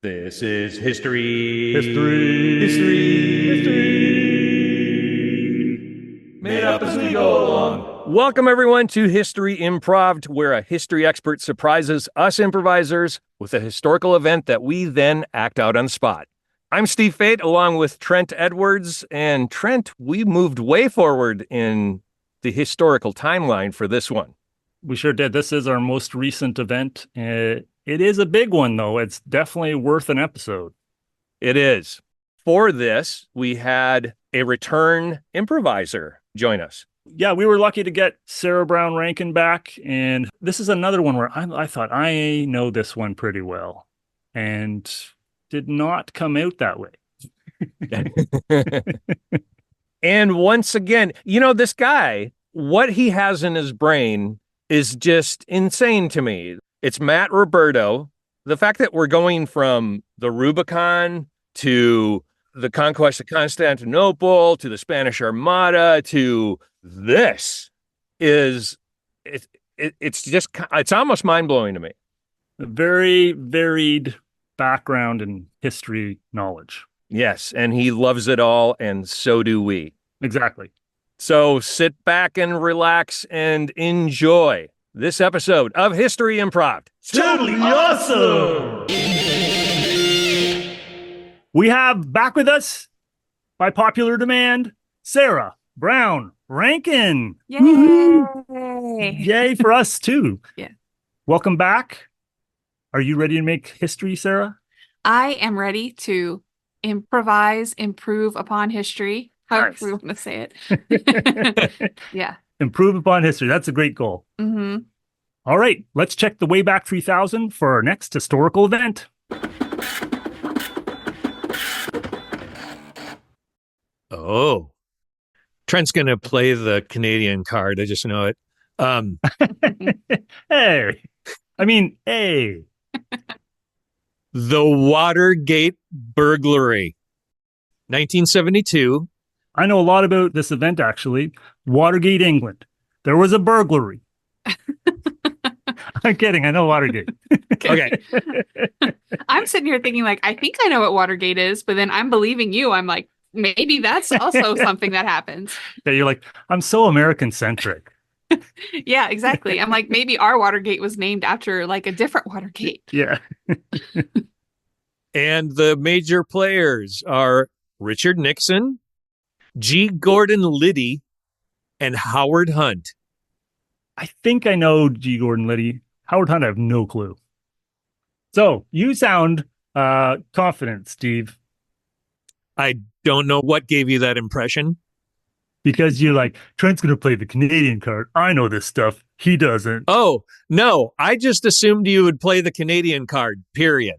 This is history. History. Made up as we go along. Welcome, everyone, to History Improv'd, where a history expert surprises us improvisers with a historical event that we then act out on the spot. I'm Steve Fate, along with Trent Edwards. And Trent, we moved way forward in the historical timeline for this one. We sure did. This is our most recent event. It is a big one, though. It's definitely worth an episode. It is. For this, we had a return improviser join us. Yeah, we were lucky to get Sarah Brown Rankin back. And this is another one where I thought I know this one pretty well and did not come out that way. And once again, this guy, what he has in his brain is just insane to me. It's Matt Roberto. The fact that we're going from the Rubicon to the conquest of Constantinople to the Spanish Armada to this is it's almost mind-blowing to me. A very varied background and history knowledge. Yes, and he loves it all, and so do we. Exactly. So sit back and relax and enjoy this episode of History Improv'd. Totally awesome! We have back with us, by popular demand, Sarah Brown Rankin. Yay! Woo-hoo. Yay for us, too. Yeah. Welcome back. Are you ready to make history, Sarah? I am ready to improvise, improve upon history. However we want to say it. Yeah. Improve upon history. That's a great goal. Mm-hmm. All right. Let's check the Wayback 3000 for our next historical event. Oh. Trent's going to play the Canadian card. I just know it. Hey. The Watergate Burglary. 1972. I know a lot about this event, actually. Watergate, England. There was a burglary. I'm kidding. I know Watergate. Okay. I'm sitting here thinking, I think I know what Watergate is, but then I'm believing you. I'm like, maybe that's also something that happens. Yeah, you're like, I'm so American-centric. Yeah, exactly. I'm like, maybe our Watergate was named after a different Watergate. Yeah. And the major players are Richard Nixon, G. Gordon Liddy, and Howard Hunt. I think I know G. Gordon Liddy. Howard Hunt, I have no clue. So you sound confident, Steve. I don't know what gave you that impression. Because you're like, Trent's going to play the Canadian card. I know this stuff. He doesn't. Oh, no. I just assumed you would play the Canadian card, period.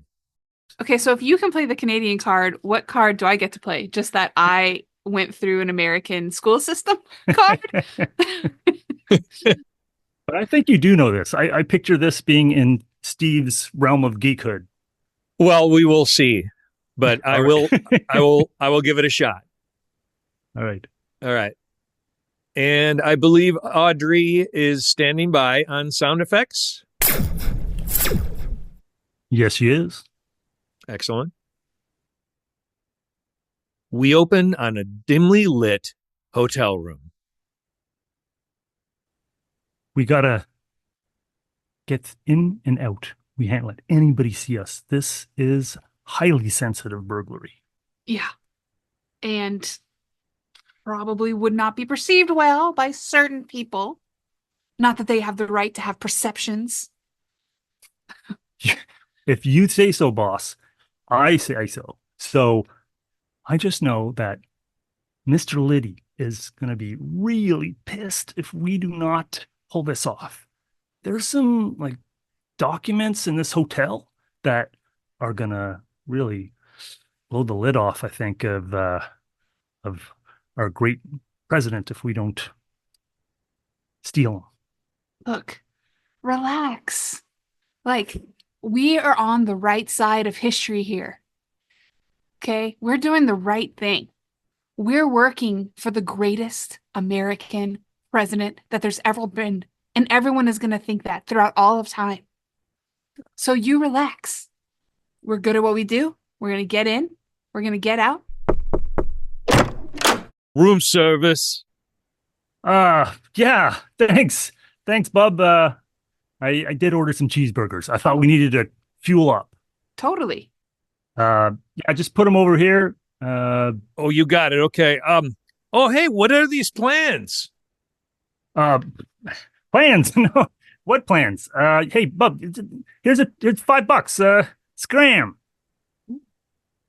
Okay, so if you can play the Canadian card, what card do I get to play? Just that I went through an American school system card? But I think you do know this. I picture this being in Steve's realm of geekhood. Well, we will see. But I will give it a shot. All right. All right. And I believe Audrey is standing by on sound effects. Yes, she is. Excellent. We open on a dimly lit hotel room. We gotta get in and out. We can't let anybody see us. This is highly sensitive burglary. Yeah. And probably would not be perceived well by certain people. Not that they have the right to have perceptions. If you say so, boss, I say so. So I just know that Mr. Liddy is going to be really pissed if we do not pull this off. There's some documents in this hotel that are going to really blow the lid off, I think, of our great president if we don't steal him. Look, relax. We are on the right side of history here. Okay? We're doing the right thing. We're working for the greatest American president that there's ever been. And everyone is going to think that throughout all of time. So you relax. We're good at what we do. We're going to get in. We're going to get out. Room service. Yeah, thanks. Thanks, bub. I did order some cheeseburgers. I thought we needed to fuel up. Totally. Yeah, just put them over here. Oh, you got it. Okay. Oh, hey, what are these plans? Plans? No, what plans? Hey, bub, here's $5. Scram.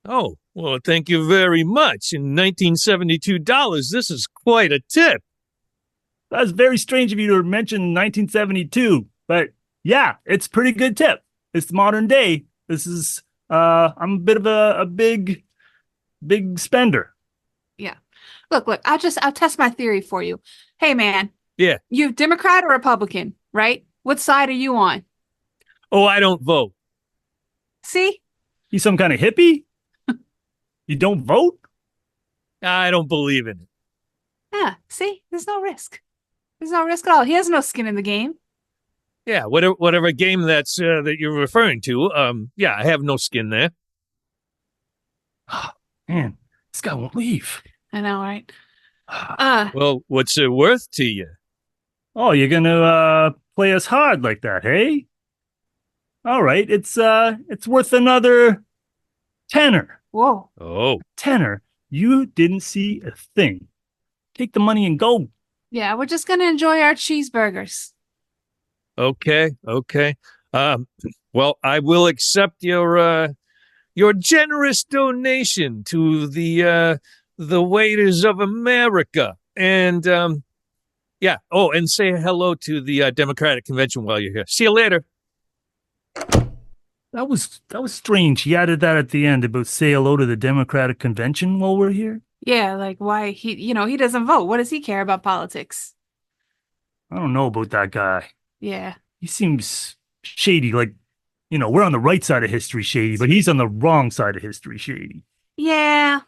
Oh, well, thank you very much. In $1972, this is quite a tip. That's very strange of you to mention 1972, but yeah, it's a pretty good tip. It's modern day. This is, I'm a bit of a big spender. Yeah. Look, I'll test my theory for you. Hey, man. Yeah. You Democrat or Republican, right? What side are you on? Oh, I don't vote. See? You some kind of hippie? You don't vote? I don't believe in it. Yeah, see? There's no risk. There's no risk at all. He has no skin in the game. Yeah, whatever game that's that you're referring to. Yeah, I have no skin there. Oh, man, this guy won't leave. I know, right? Well, what's it worth to you? Oh, you're gonna play us hard like that, hey? All right, it's worth another tenner. Whoa. Oh. Tenner? You didn't see a thing. Take the money and go. Yeah, we're just gonna enjoy our cheeseburgers. Okay. Well, I will accept your generous donation to the Waiters of America, and yeah. Oh, and say hello to the Democratic Convention while you're here. See you later. That was strange. He added that at the end about say hello to the Democratic Convention while we're here. Yeah, like why he doesn't vote. What does he care about politics? I don't know about that guy. Yeah. He seems shady. Like, we're on the right side of history shady, but he's on the wrong side of history shady. Yeah.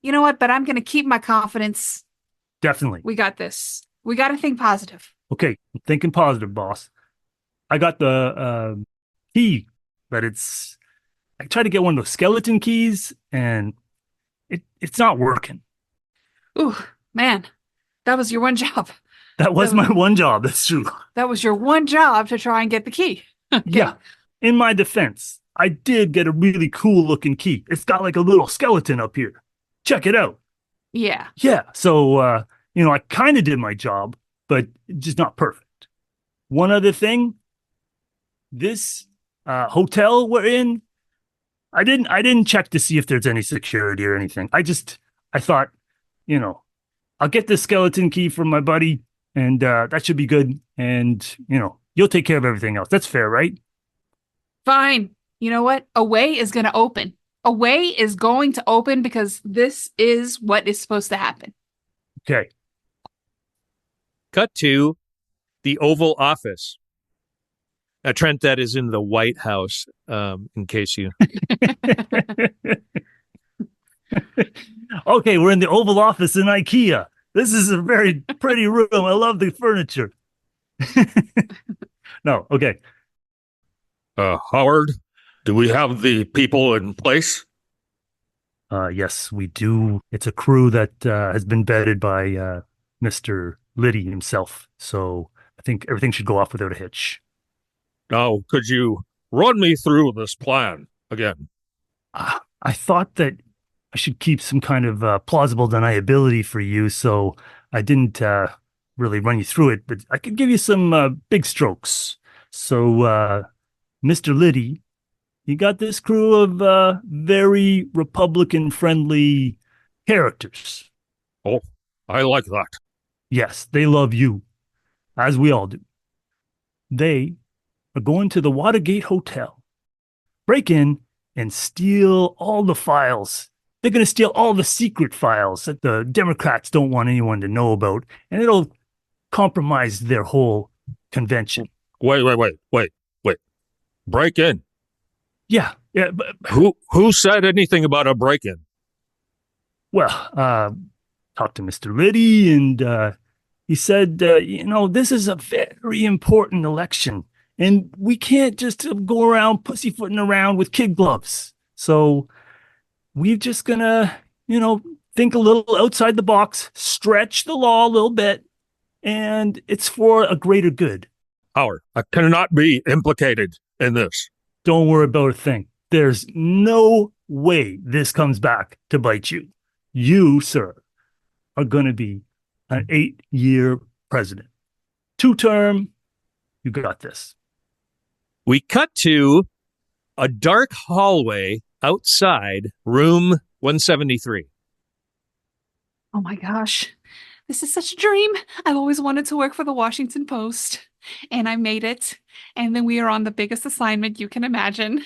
You know what? But I'm going to keep my confidence. Definitely. We got this. We got to think positive. Okay. I'm thinking positive, boss. I got the key, but I tried to get one of those skeleton keys and it's not working. Ooh, man. That was your one job. That was my one job. That's true. That was your one job to try and get the key. Okay. Yeah. In my defense, I did get a really cool looking key. It's got like a little skeleton up here. Check it out. Yeah. Yeah. So, I kind of did my job, but just not perfect. One other thing, this hotel we're in, I didn't check to see if there's any security or anything. I thought, I'll get this skeleton key from my buddy and that should be good. And, you'll take care of everything else. That's fair, right? Fine. You know what? A way is going to open. A way is going to open because this is what is supposed to happen. Okay. Cut to the Oval Office. Trent, that is in the White House, in case you... Okay, we're in the Oval Office in IKEA. This is a very pretty room. I love the furniture. No, okay. Howard, do we have the people in place? Yes, we do. It's a crew that has been vetted by Mr. Liddy himself. So I think everything should go off without a hitch. Now, could you run me through this plan again? I thought that I should keep some kind of plausible deniability for you, so I didn't really run you through it, but I could give you some big strokes. So, Mr. Liddy, you got this crew of very Republican-friendly characters. Oh, I like that. Yes, they love you, as we all do. They are going to the Watergate Hotel, break in, and steal all the files. They're going to steal all the secret files that the Democrats don't want anyone to know about, and it'll compromise their whole convention. Wait. Break in? Yeah. But, who said anything about a break-in? Well, talked to Mr. Liddy, and he said, this is a very important election, And we can't just go around pussyfooting around with kid gloves. So we're just gonna, think a little outside the box, stretch the law a little bit, and it's for a greater good. Howard, I cannot be implicated in this. Don't worry about a thing. There's no way this comes back to bite you. You, sir, are going to be an 8-year president. 2-term, you got this. We cut to a dark hallway outside room 173. Oh my gosh. This is such a dream. I've always wanted to work for the Washington Post, and I made it. And then we are on the biggest assignment you can imagine.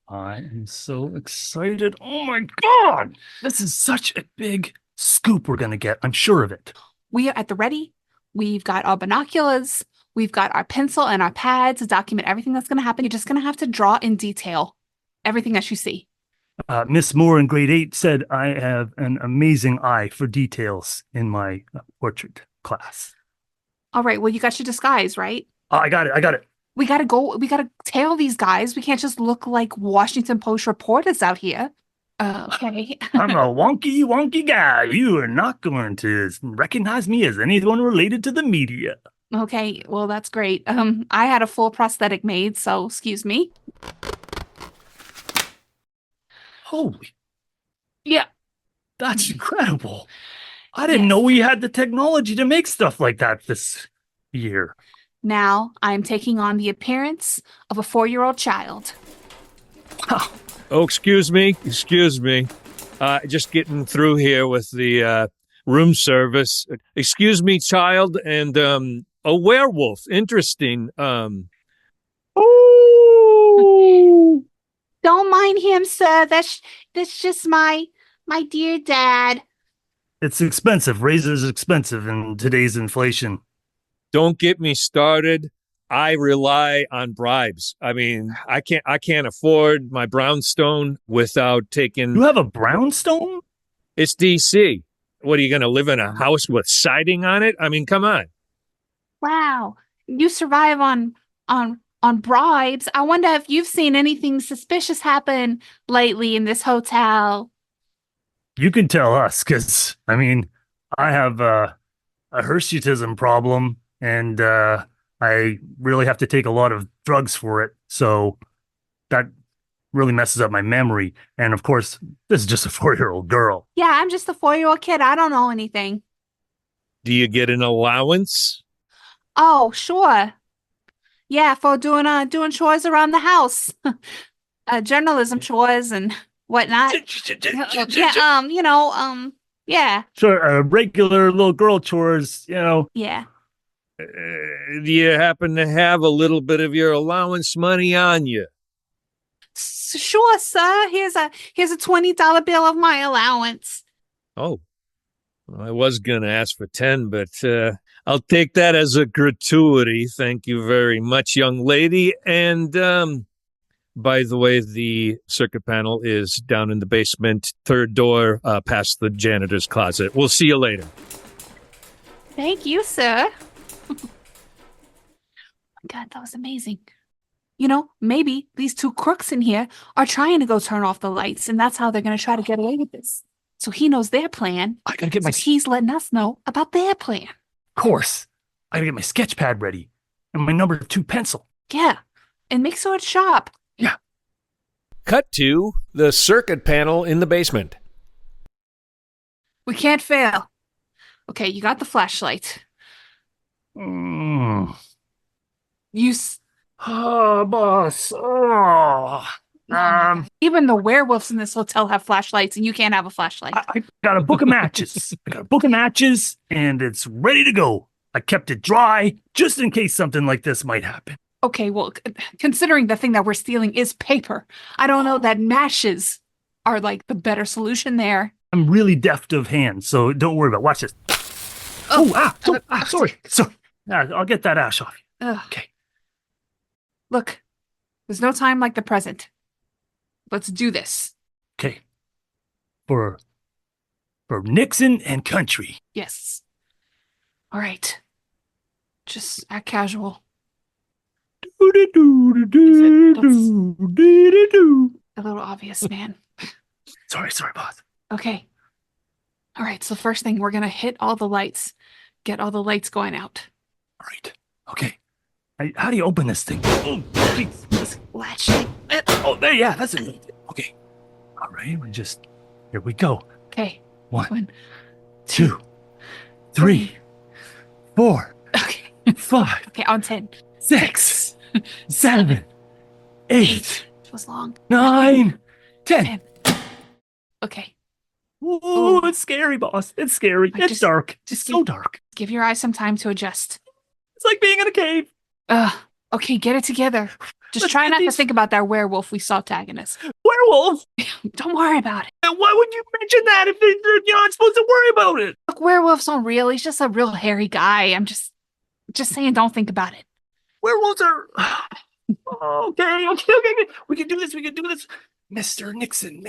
I am so excited. Oh my God. This is such a big scoop we're going to get. I'm sure of it. We are at the ready. We've got our binoculars. We've got our pencil and our pad to document everything that's going to happen. You're just going to have to draw in detail everything that you see. Miss Moore in grade 8 said I have an amazing eye for details in my portrait class. All right. Well, you got your disguise, right? I got it. We got to tail these guys. We can't just look like Washington Post reporters out here. Okay. I'm a wonky guy. You are not going to recognize me as anyone related to the media. Okay. Well, that's great. I had a full prosthetic made, so excuse me. Holy. Yeah. That's incredible. I didn't know we had the technology to make stuff like that this year. Now I'm taking on the appearance of a 4-year-old child. Wow. Oh, excuse me. Just getting through here with the room service. Excuse me, child, and a werewolf. Interesting. Oh. Don't mind him, sir. That's just my dear dad. It's expensive. Razor's expensive in today's inflation. Don't get me started. I rely on bribes. I mean, I can't afford my brownstone without taking. You have a brownstone? It's DC. What are you going to live in a house with siding on it? I mean, come on. Wow. You survive on bribes. I wonder if you've seen anything suspicious happen lately in this hotel. You can tell us, because, I mean, I have a hirsutism problem, and I really have to take a lot of drugs for it, so that really messes up my memory. And, of course, this is just a 4-year-old girl. Yeah, I'm just a 4-year-old kid. I don't know anything. Do you get an allowance? Oh, sure. Yeah, for doing chores around the house. Journalism chores and whatnot. Yeah. Sure, regular little girl chores, Yeah. Do you happen to have a little bit of your allowance money on you? Sure, sir. Here's a $20 bill of my allowance. Oh, well, I was going to ask for 10, but I'll take that as a gratuity. Thank you very much, young lady. And by the way, the circuit panel is down in the basement, third door past the janitor's closet. We'll see you later. Thank you, sir. God, that was amazing. Maybe these 2 crooks in here are trying to go turn off the lights, and that's how they're going to try to get away with this. So he knows their plan. I gotta get he's letting us know about their plan. Of course. I gotta get my sketch pad ready and my number 2 pencil. Yeah, and make sure it's sharp. Yeah. Cut to the circuit panel in the basement. We can't fail. Okay, you got the flashlight. Mm. Oh, boss. Oh. Even the werewolves in this hotel have flashlights, and you can't have a flashlight. I got a book of matches. And it's ready to go. I kept it dry just in case something like this might happen. Okay, well, considering the thing that we're stealing is paper, I don't know that matches are like the better solution there. I'm really deft of hand, so don't worry about it. Watch this. Sorry. I'll get that ash off you. Okay. Look, there's no time like the present. Let's do this. Okay. For Nixon and country. Yes. All right. Just act casual. A little obvious, man. Sorry, boss. Okay. All right. So first thing, we're gonna hit all the lights. Get all the lights going out. All right. Okay. How do you open this thing? Oh, please. Latch. Oh, there. Yeah, that's it. Okay. All right. Here we go. Okay. 1, 2, 3, 4, Okay. 5. Okay, on 10. 6, 7, 8. It was long. 9, 10. Okay. Ooh, it's scary, boss. It's scary. It's dark. It's so dark. Give your eyes some time to adjust. It's like being in a cave. Okay, get it together. Just try not to think about that werewolf we saw tagging us. Werewolf? Don't worry about it. Why would you mention that if you're not supposed to worry about it? Look, werewolves aren't real. He's just a real hairy guy. I'm just saying, don't think about it. Werewolves are... Okay. We can do this. Mr. Nixon.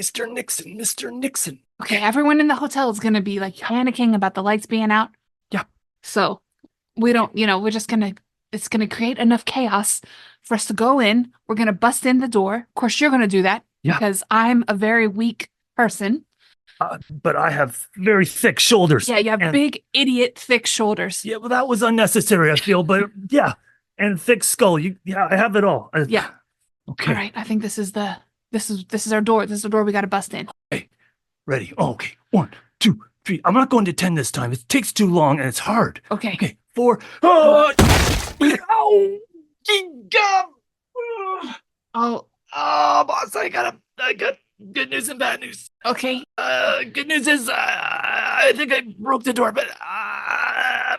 Okay, everyone in the hotel is going to be like panicking about the lights being out. Yeah. So we don't, we're just going to, it's going to create enough chaos for us to go in. We're going to bust in the door. Of course, you're going to do that because I'm a very weak person. But I have very thick shoulders. Yeah, you have big, idiot, thick shoulders. Yeah, well, that was unnecessary, I feel, but yeah. And thick skull. I have it all. Yeah. Okay. All right, I think this is our door. This is the door we got to bust in. Okay. Ready. Oh, okay. 1, 2, 3. I'm not going to 10 this time. It takes too long and it's hard. Okay. Okay. 4. Oh! Ow! Oh, Boss, I got good news and bad news. okay. Good news is I think I broke the door, but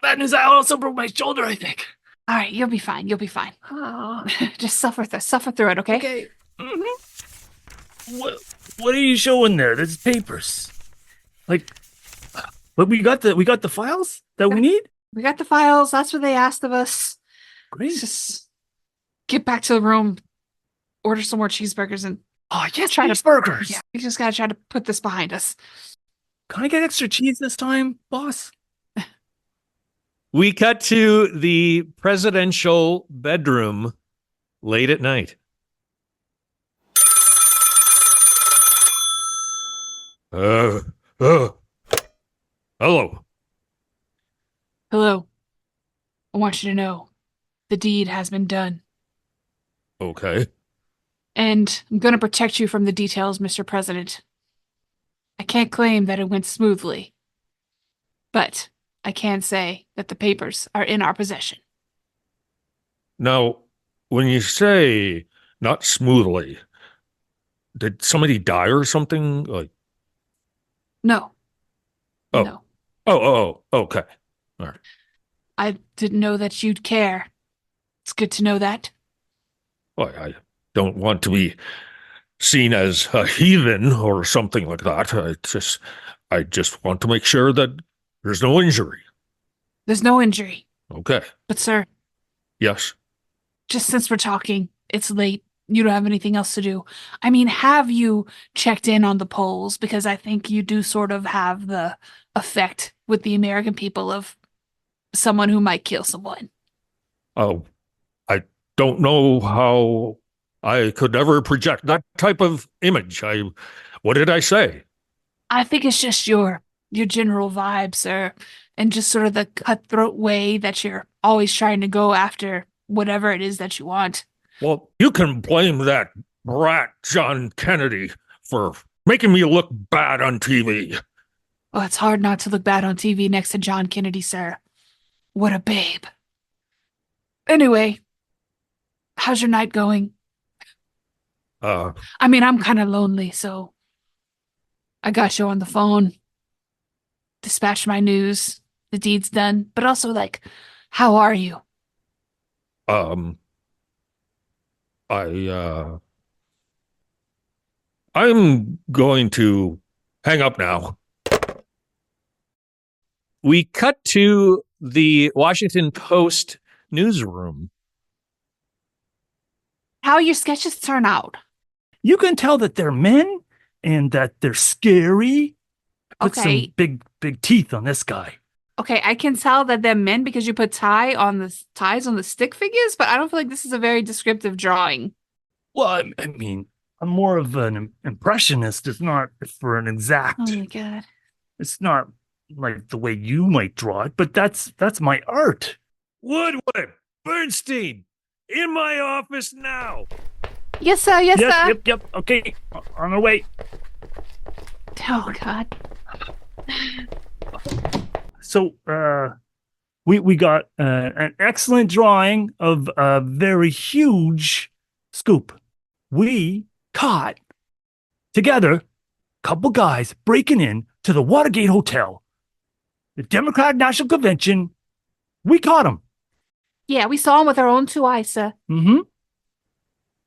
bad news, I also broke my shoulder, I think. All right, you'll be fine. Just suffer through it, okay? Okay. Mm-hmm. What are you showing there? There's papers. But we got the files that we need? We got the files. That's what they asked of us. Great. Just get back to the room, order some more cheeseburgers, and burgers. Yeah, we just gotta try to put this behind us. Can I get extra cheese this time, boss? We cut to the presidential bedroom late at night. Hello. Hello. I want you to know the deed has been done. Okay. And I'm going to protect you from the details, Mr. President. I can't claim that it went smoothly, but I can say that the papers are in our possession. Now, when you say not smoothly, did somebody die or something? No. Oh. No. Oh, okay. All right. I didn't know that you'd care. It's good to know that. Well, I don't want to be seen as a heathen or something like that. I just want to make sure that there's no injury. There's no injury. Okay. But sir, Yes. just since we're talking, it's late. You don't have anything else to do. I mean, have you checked in on the polls? Because I think you do sort of have the effect with the American people of someone who might kill someone. Oh, I don't know how I could ever project that type of image. What did I say? I think it's just your general vibe, sir, and just sort of the cutthroat way that you're always trying to go after whatever it is that you want. Well, you can blame that brat John Kennedy for making me look bad on TV. Well, it's hard not to look bad on TV next to John Kennedy, sir. What a babe. Anyway, how's your night going? I mean, I'm kind of lonely, so I got you on the phone, dispatched my news, the deed's done, but also, how are you? I'm going to hang up now. We cut to the Washington Post newsroom. How your sketches turn out? You can tell that they're men and that they're scary. Put some big teeth on this guy. Okay, I can tell that they're men because you put ties on the stick figures, but I don't feel like this is a very descriptive drawing. Well, I mean, I'm more of an impressionist. It's not for an Oh exact. my God. It's not like the way you might draw it, but that's my art. Woodward, Bernstein, in my office now. Yes, sir. Yes, sir. Yep. Okay, on our way. Oh God. So, we got an excellent drawing of a very huge scoop. We caught together a couple guys breaking in to the Watergate Hotel, the Democratic National Convention. We caught them. Yeah, we saw him with our own 2 eyes, sir. Mm-hmm.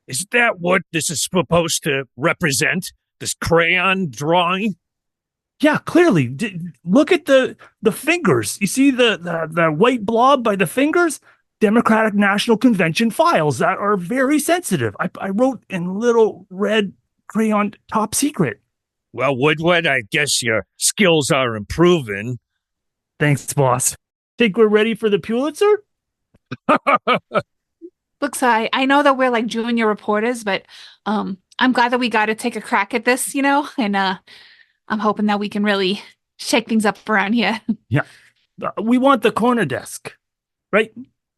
Is that what this is supposed to represent? This crayon drawing? Yeah, clearly. Look at the fingers. You see the white blob by the fingers? Democratic National Convention files that are very sensitive. I wrote in little red crayon top secret. Well, Woodward, I guess your skills are improving. Thanks, boss. Think we're ready for the Pulitzer? Look, sir, I know that we're like junior reporters, but I'm glad that we got to take a crack at this, and I'm hoping that we can really shake things up around here. Yeah. We want the corner desk, right?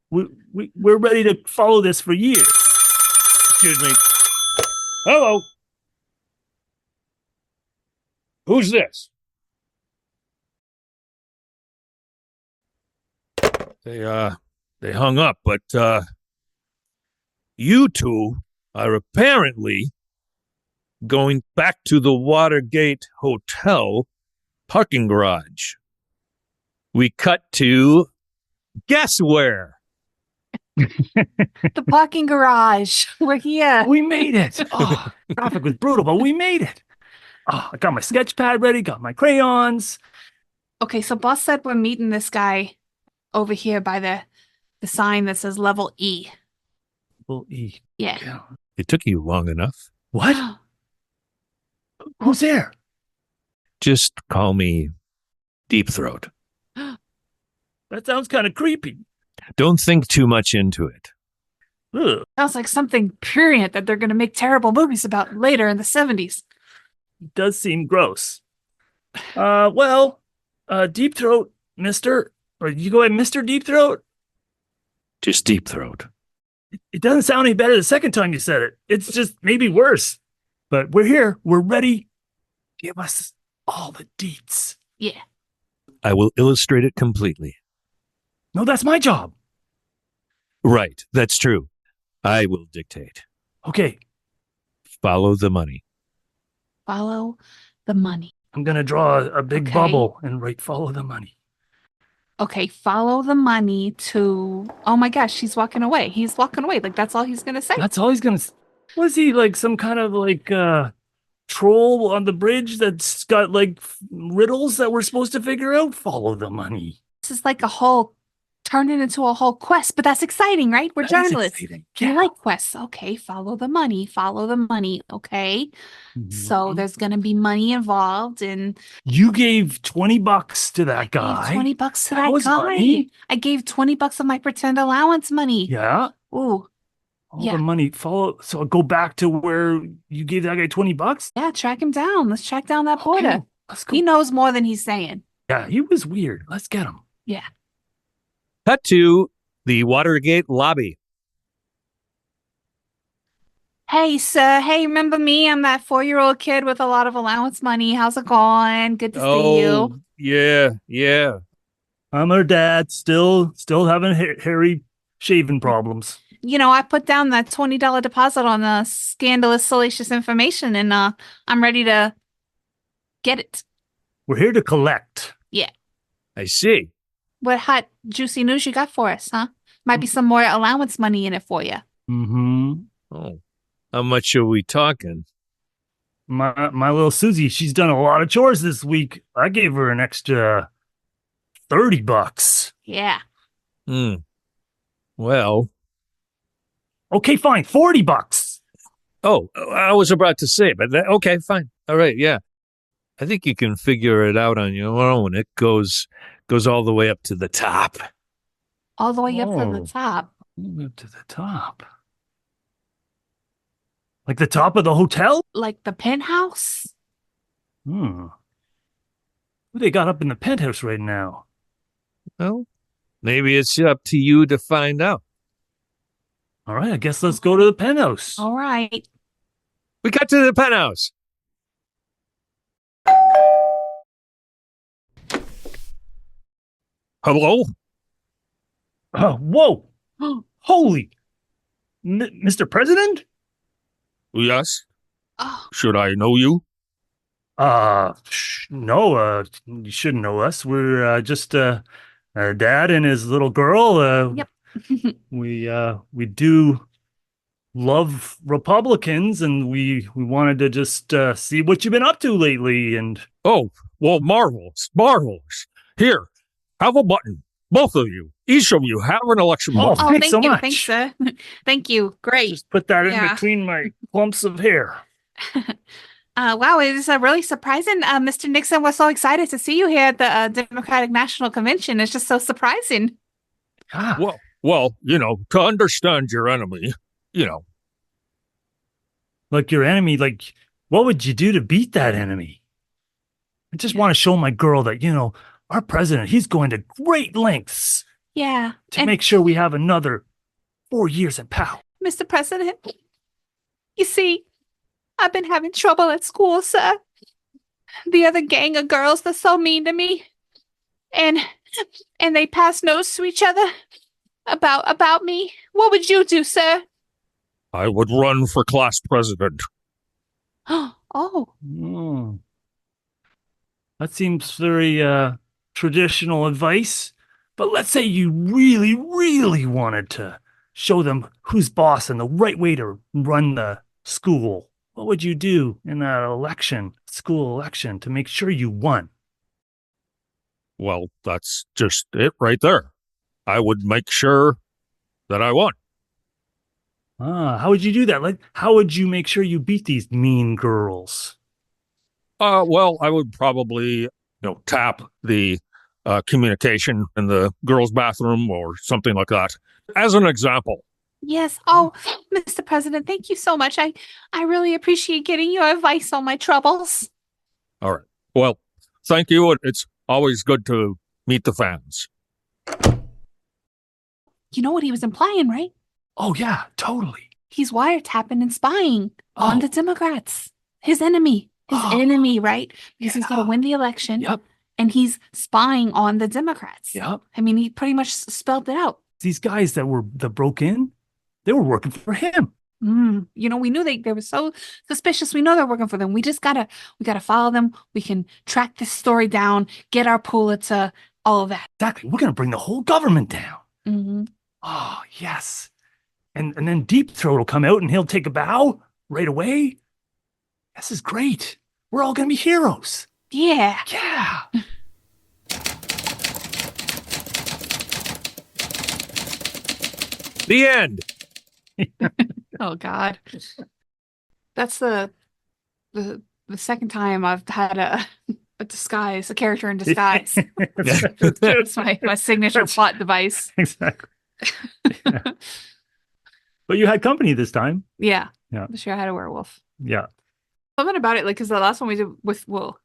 We're ready to follow this for years. Excuse me. Hello. Who's this? They hung up, but you two are apparently going back to the Watergate Hotel parking garage. We cut to guess where? The parking garage. We're here. We made it. Oh, traffic was brutal, but we made it. Oh, I got my sketch pad ready, got my crayons. Okay, so boss said we're meeting this guy over here by the sign that says level E. Level E. Yeah. It took you long enough. What? Who's there? Just call me Deep Throat. That sounds kind of creepy. Don't think too much into it. Ugh. Sounds like something prurient that they're going to make terrible movies about later in the 70s. It does seem gross. Deep Throat, Mr. Or you go ahead, Mr. Deep Throat? Just Deep Throat. It doesn't sound any better the second time you said it. It's just maybe worse. But we're here. We're ready. Give us all the deets. Yeah. I will illustrate it completely. No, that's my job. Right, that's true. I will dictate. Okay, Follow the money. Follow the money. I'm going to draw a big Okay. bubble and write follow the money. Okay, follow the money to... Oh my gosh, he's walking away. He's walking away. Like, that's all he's going to say. That's all he's going to... Was he like some kind of like troll on the bridge that's got like riddles that we're supposed to figure out? Follow the money. This is like turn it into a whole quest, but that's exciting, right? We're That is journalists. exciting. We like quests. Okay, follow the money, okay? So Mhm. there's going to be money involved, and You gave $20 to that guy. gave $20 to That that was guy. money. I gave $20 of my pretend allowance money. Yeah. Ooh, All Yeah. the money follow. So I'll go back to where you gave that guy $20. yeah, track him down. Let's track down that porter. Okay, let's go. He knows more than he's saying. Yeah, he was weird. Let's get him. Yeah. Cut to the Watergate lobby. Hey, sir. Hey, remember me? I'm that 4-year-old kid with a lot of allowance money. How's it going? Good to see you. Yeah. I'm her dad. Still having hairy shaving problems. I put down that $20 deposit on the scandalous, salacious information, and I'm ready to get it. We're here to collect. I see. What hot, juicy news you got for us, huh? Might be some more allowance money in it for you. Mm-hmm. Oh, how much are we talking? My little Susie, she's done a lot of chores this week. I gave her an extra $30. Yeah. Well, Okay, fine, $40. oh, I was about to say, but okay, fine. All right, yeah. I think you can figure it out on your own. It goes Goes all the way up to the top. All the way up to Oh. the top. Up to the top. Like the top of the hotel? Like the penthouse? Hmm. What they got up in the penthouse right now? Well, maybe it's up to you to find out. All right, I guess let's go to the penthouse. All right. We got to the penthouse. Hello? Whoa! Holy! Mr. President? Yes. Oh, Should I know you? No, you shouldn't know us. We're just dad and his little girl. Yep. We do love Republicans, and we wanted to just see what you've been up to lately. And Oh, well, marvelous. Marvelous. Here, have a button. Both of you. Each of you have an election Oh, button. oh, thanks thank so you. much. Thanks, sir. Thank you. Great. just put that in Yeah. between my clumps of hair. Wow, it is really surprising. Mr. Nixon was so excited to see you here at the Democratic National Convention. It's just so surprising. Ah, Well, to understand your enemy, like your enemy. Like, what would you do to beat that enemy? I just want to show my girl that our president. He's going to great lengths Yeah. to And make sure we have another 4 years in power. Mr. President, you see, I've been having trouble at school, sir. The other gang of girls, they're so mean to me. And they pass notes to each other about me. What would you do, sir? I would run for class president. Oh, Hmm. That seems very traditional advice. But let's say you really, really wanted to show them who's boss and the right way to run the school. What would you do in that school election, to make sure you won? Well, that's just it right there. I would make sure that I won. How would you do that? Like, how would you make sure you beat these mean girls? Well, I would probably, tap the communication in the girls' bathroom or something like that. As an example. yes. Oh, Mr. President, thank you so much. I really appreciate getting your advice on my troubles. All right. Well, thank you. It's always good to meet the fans. You know what he was implying, right? Oh, yeah, totally. He's wiretapping and spying on Oh. the Democrats. His enemy. His Oh. enemy, right? Because he's got to Yeah. win the election. Yep. And he's spying on the Democrats. Yep. I mean, he pretty much spelled it out. These guys that broke in, they were working for him. We knew they were so suspicious. We know they're working for them. We gotta follow them. We can track this story down, get our Pulitzer, all of that. Exactly. We're going to bring the whole government down. Mm-hmm. Oh, yes. And then Deep Throat will come out and he'll take a bow right away. This is great. We're all going to be heroes. Yeah. Yeah. The end. Oh God. That's the second time I've had a disguise, a character in disguise. That's my signature That's- plot device. Exactly. Yeah. But you had company this time. Yeah. Yeah. This year I had a werewolf. Yeah. Something about it, like, because the last one we did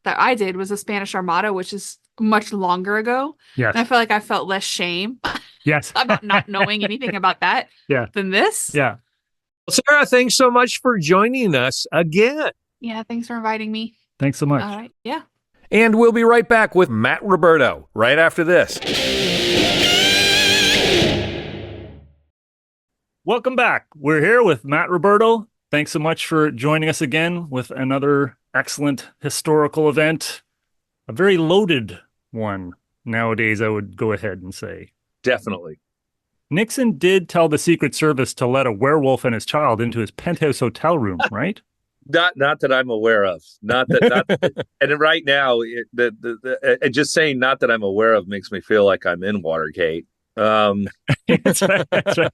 that I did was the Spanish Armada, which is much longer ago. Yes. And I felt like I felt less shame Yes. about not knowing anything about that Yeah. than this. Yeah. Sarah, thanks so much for joining us again. Yeah, thanks for inviting me. Thanks so much. All right. Yeah. And we'll be right back with Matt Roberto right after this. Welcome back. We're here with Matt Roberto. Thanks so much for joining us again with another excellent historical event. A very loaded one nowadays, I would go ahead and say. Definitely. Nixon did tell the Secret Service to let a werewolf and his child into his penthouse hotel room, right? Not that I'm aware of. Not that. And right now, just saying not that I'm aware of makes me feel like I'm in Watergate. That's right. That's right.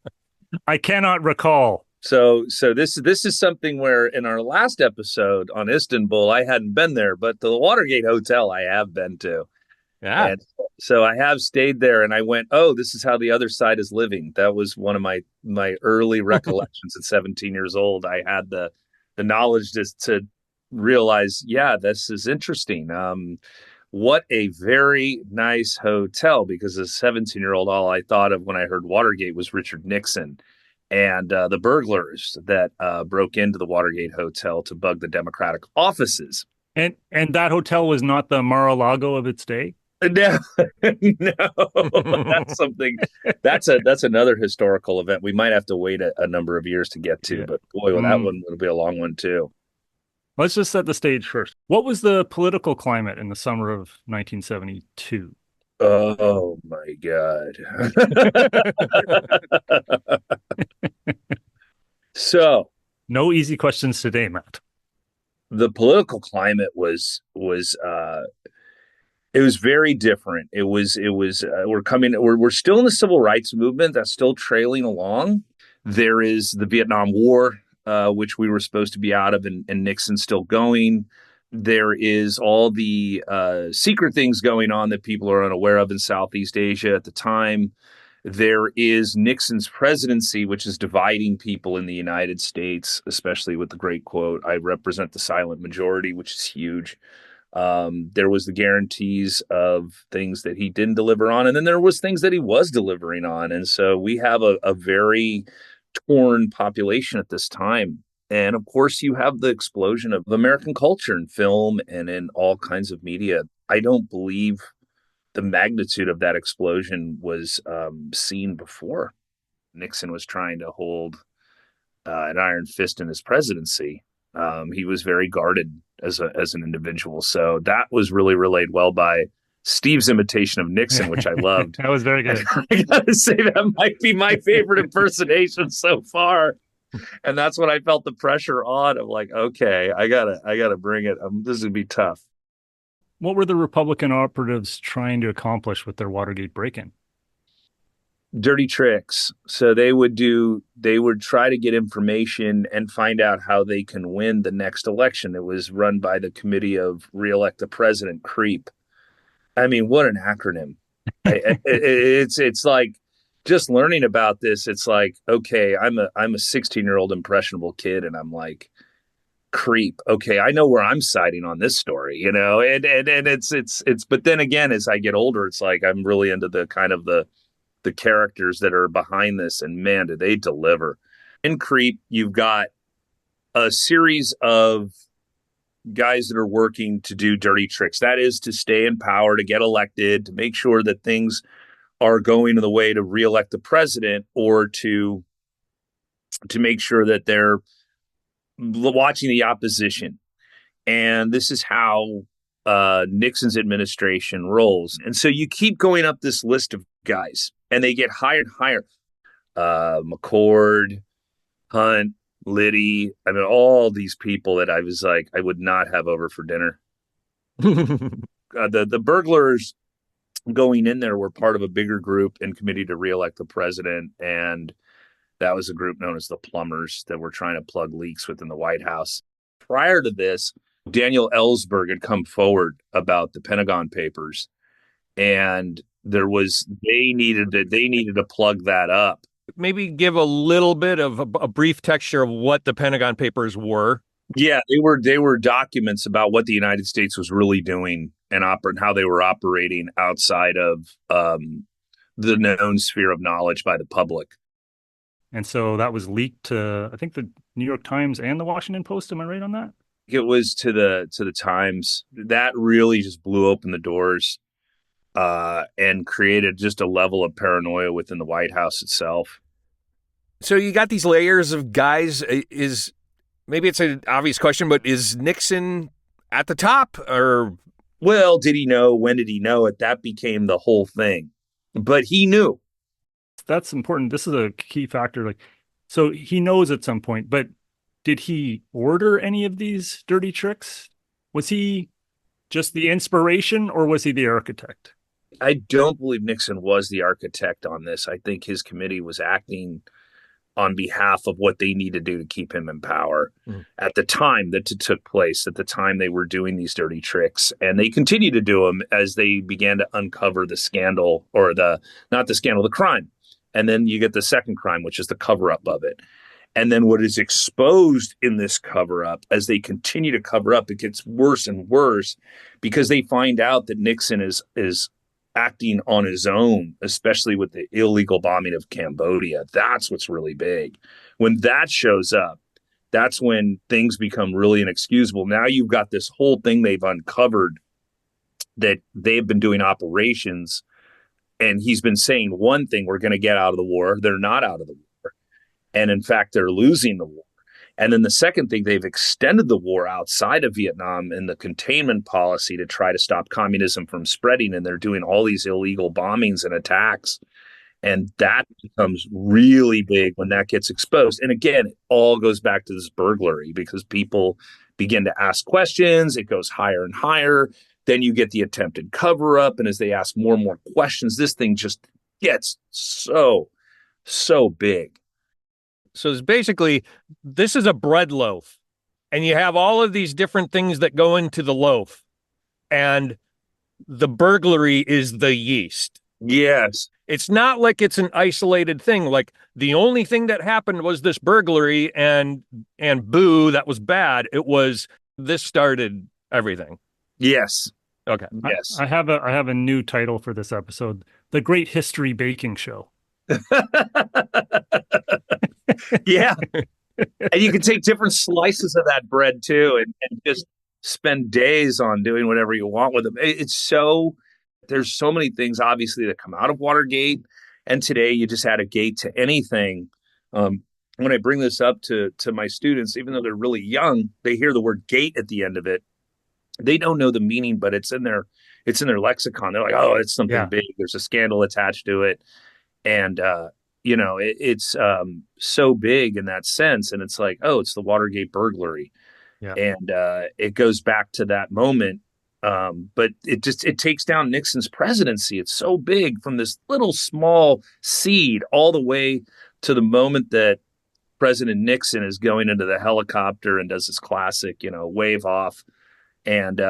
I cannot recall. So this is something where in our last episode on Istanbul, I hadn't been there, but the Watergate Hotel I have been to. Yeah. And so I have stayed there, and I went, oh, this is how the other side is living. That was one of my early recollections at 17 years old. I had the knowledge to realize, yeah, this is interesting. What a very nice hotel, because as a 17-year-old, all I thought of when I heard Watergate was Richard Nixon and the burglars that broke into the Watergate Hotel to bug the Democratic offices. And that hotel was not the Mar-a-Lago of its day. No, no, that's something. That's another historical event. We might have to wait a number of years to get to, Yeah. but boy, well, that one will be a long one too. Let's just set the stage first. What was the political climate in the summer of 1972? Oh my God. So No easy questions today, Matt. the political climate was it was very different. It was we're still in the civil rights movement that's still trailing along. There is the Vietnam War, which we were supposed to be out of, and Nixon's still going. There is all the secret things going on that people are unaware of in Southeast Asia at the time. There is Nixon's presidency, which is dividing people in the United States, especially with the great quote, "I represent the silent majority," which is huge. There was the guarantees of things that he didn't deliver on, and then there was things that he was delivering on. And so we have a very torn population at this time. And of course, you have the explosion of American culture in film and in all kinds of media. I don't believe the magnitude of that explosion was seen before. Nixon was trying to hold an iron fist in his presidency. He was very guarded as an individual. So that was really relayed well by Steve's imitation of Nixon, which I loved. That was very good. I gotta say that might be my favorite impersonation so far. And that's when I felt the pressure on of like, okay, I gotta bring it. This is gonna be tough. What were the Republican operatives trying to accomplish with their Watergate break-in? Dirty tricks. So they would try to get information and find out how they can win the next election. It was run by the Committee of Re-elect the President, CREEP. I mean, what an acronym. It's like, just learning about this, it's like, okay, I'm a 16-year-old impressionable kid, and I'm like, creep. Okay, I know where I'm siding on this story, and it's but then again, as I get older, it's like I'm really into the kind of the characters that are behind this, and man, do they deliver. In Creep, you've got a series of guys that are working to do dirty tricks. That is to stay in power, to get elected, to make sure that things are going in the way to reelect the president, or to make sure that they're watching the opposition. And this is how Nixon's administration rolls. And so you keep going up this list of guys, and they get higher and higher. McCord, Hunt, Liddy. I mean, all these people that I was like, I would not have over for dinner. The burglars going in there were part of a bigger group and committee to reelect the president. And that was a group known as the Plumbers that were trying to plug leaks within the White House. Prior to this, Daniel Ellsberg had come forward about the Pentagon Papers, and they needed to plug that up. Maybe give a little bit of a brief texture of what the Pentagon Papers were. Yeah, they were documents about what the United States was really doing and how they were operating outside of the known sphere of knowledge by the public. And so that was leaked to, I think, the New York Times and the Washington Post. Am I right on that? It was to the Times. That really just blew open the doors and created just a level of paranoia within the White House itself. So you got these layers of guys. Maybe it's an obvious question, but is Nixon at the top? Or, well, did he know? When did he know it? That became the whole thing. But he knew. That's important. This is a key factor. So he knows at some point, but did he order any of these dirty tricks? Was he just the inspiration, or was he the architect? I don't believe Nixon was the architect on this. I think his committee was acting on behalf of what they need to do to keep him in power Mm. at the time that it took place, at the time they were doing these dirty tricks. And they continue to do them as they began to uncover the scandal, or not the scandal, the crime. And then you get the second crime, which is the cover up of it. And then what is exposed in this cover up, as they continue to cover up, it gets worse and worse, because they find out that Nixon is acting on his own, especially with the illegal bombing of Cambodia. That's what's really big. When that shows up, that's when things become really inexcusable. Now you've got this whole thing they've uncovered, that they've been doing operations, and he's been saying one thing: we're going to get out of the war. They're not out of the war. And in fact, they're losing the war. And then the second thing, they've extended the war outside of Vietnam in the containment policy to try to stop communism from spreading. And they're doing all these illegal bombings and attacks. And that becomes really big when that gets exposed. And again, it all goes back to this burglary, because people begin to ask questions. It goes higher and higher. Then you get the attempted cover up. And as they ask more and more questions, this thing just gets so big. So it's basically, this is a bread loaf, and you have all of these different things that go into the loaf, and the burglary is the yeast. Yes. It's not like it's an isolated thing. Like, the only thing that happened was this burglary, and boo, that was bad. It was, this started everything. Yes. Okay. Yes. I have a new title for this episode: The Great History Baking Show. Yeah. And you can take different slices of that bread too, and just spend days on doing whatever you want with them. There's so many things obviously that come out of Watergate. And today you just add a gate to anything. When I bring this up to my students, even though they're really young, they hear the word gate at the end of it. They don't know the meaning, but it's in their lexicon. They're like, oh, it's something big. There's a scandal attached to it. And, it's so big in that sense. And it's like, oh, it's the Watergate burglary. Yeah. And it goes back to that moment. But it takes down Nixon's presidency. It's so big, from this little small seed all the way to the moment that President Nixon is going into the helicopter and does his classic, wave off and